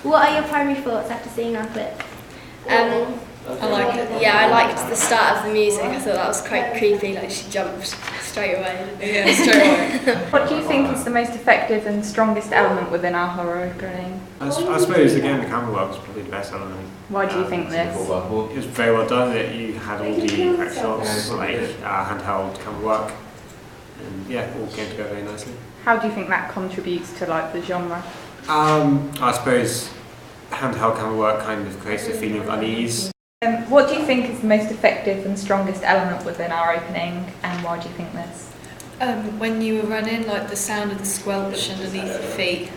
What are your primary thoughts after seeing our clip? I liked the start of the music. I thought that was quite creepy, like she jumped straight away. Yeah, straight away. What do you think is the most effective and strongest element within our horror opening? I suppose, again, the camera work was probably the best element. Why do you think this? It was very well done, that you had all the correct shots, like handheld camera work, and yeah, all came together very nicely. How do you think that contributes to like the genre? I suppose handheld camera work kind of creates a feeling of unease. What do you think is the most effective and strongest element within our opening, and why do you think this? When you were running, like the sound of the squelch underneath your feet,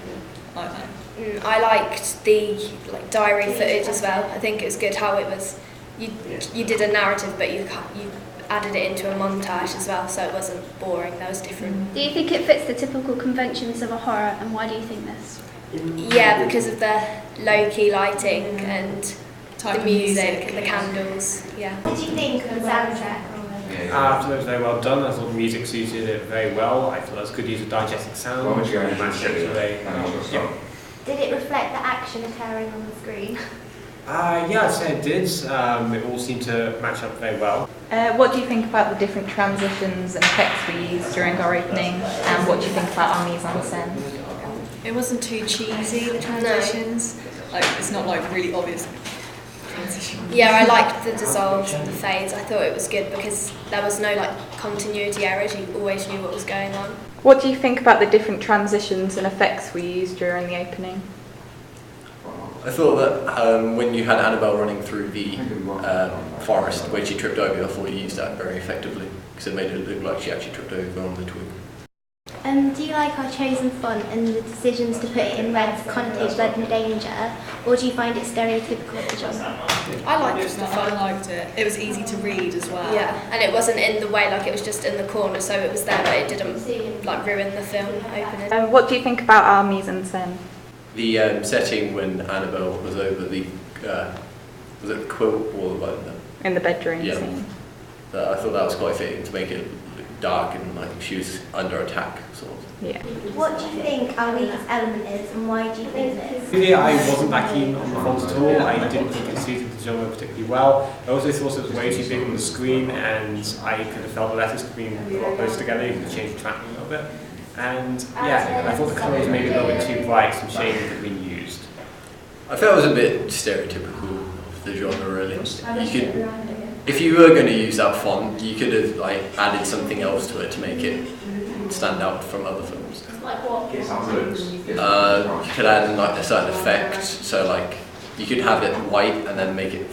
like that. I liked the diary footage as well. I think it was good how it was. You did a narrative, but you added it into a montage as well, so it wasn't boring. There was different. Do you think it fits the typical conventions of a horror, and why do you think this? Yeah, because of the low-key lighting and the music, the candles. Yeah. What did you think of the soundtrack? I thought it was very well done. I thought the music suited it very well. I thought it was good use of diegetic sound. Did it reflect the action occurring on the screen? Yeah, I'd say it did. It all seemed to match up very well. What do you think about the different transitions and effects we used during our opening, and what do you think about our mise en scène? It wasn't too cheesy, the transitions. Like, it's not like really obvious transition. Yeah, I liked the dissolves and the fades. I thought it was good because there was no continuity errors. You always knew what was going on. What do you think about the different transitions and effects we used during the opening? I thought that when you had Annabelle running through the forest where she tripped over, I thought you used that very effectively because it made it look like she actually tripped over on the twig. Do you like our chosen font and the decisions to put it in red to connotate blood and danger, or do you find it stereotypical of the genre? I liked the font. I liked it. It was easy to read as well. Yeah, and it wasn't in the way, it was just in the corner, so it was there, but it didn't ruin the film opening. What do you think about our mise en scène? The setting when Annabelle was over the was it the quilt or In the bedroom yeah. scene. I thought that was quite fitting to make it dark and like she was under attack, sort of. Yeah. What do you think our weakest element is, and why do you think this? Really, I wasn't that keen on the font at all. I didn't think it suited the genre particularly well. I also thought it was way too big on the screen, and I could have felt the letters could be a lot closer together. You could change the tracking a little bit. And yeah, I thought the colour was maybe a little bit too bright, some shading could have been used. I felt it was a bit stereotypical of the genre, really. If you were going to use that font, you could have added something else to it to make it stand out from other films. Like what? You could add in a certain effect, so you could have it white and then make it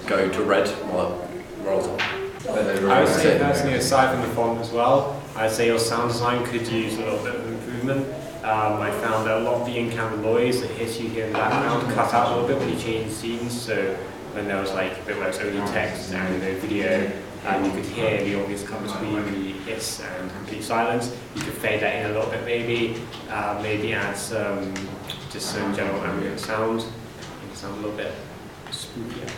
go to red while it rolls on. I would say personally, aside from the font as well, I'd say your sound design could use a little bit of improvement. I found that a lot of the in-camera noise that hits you here in the background cut out a little bit when you change scenes, so when there was a bit where it's only text and no video, you could hear the audience come between the hiss and complete silence. You could fade that in a little bit maybe add some general ambient sound, make it sound a little bit spookier.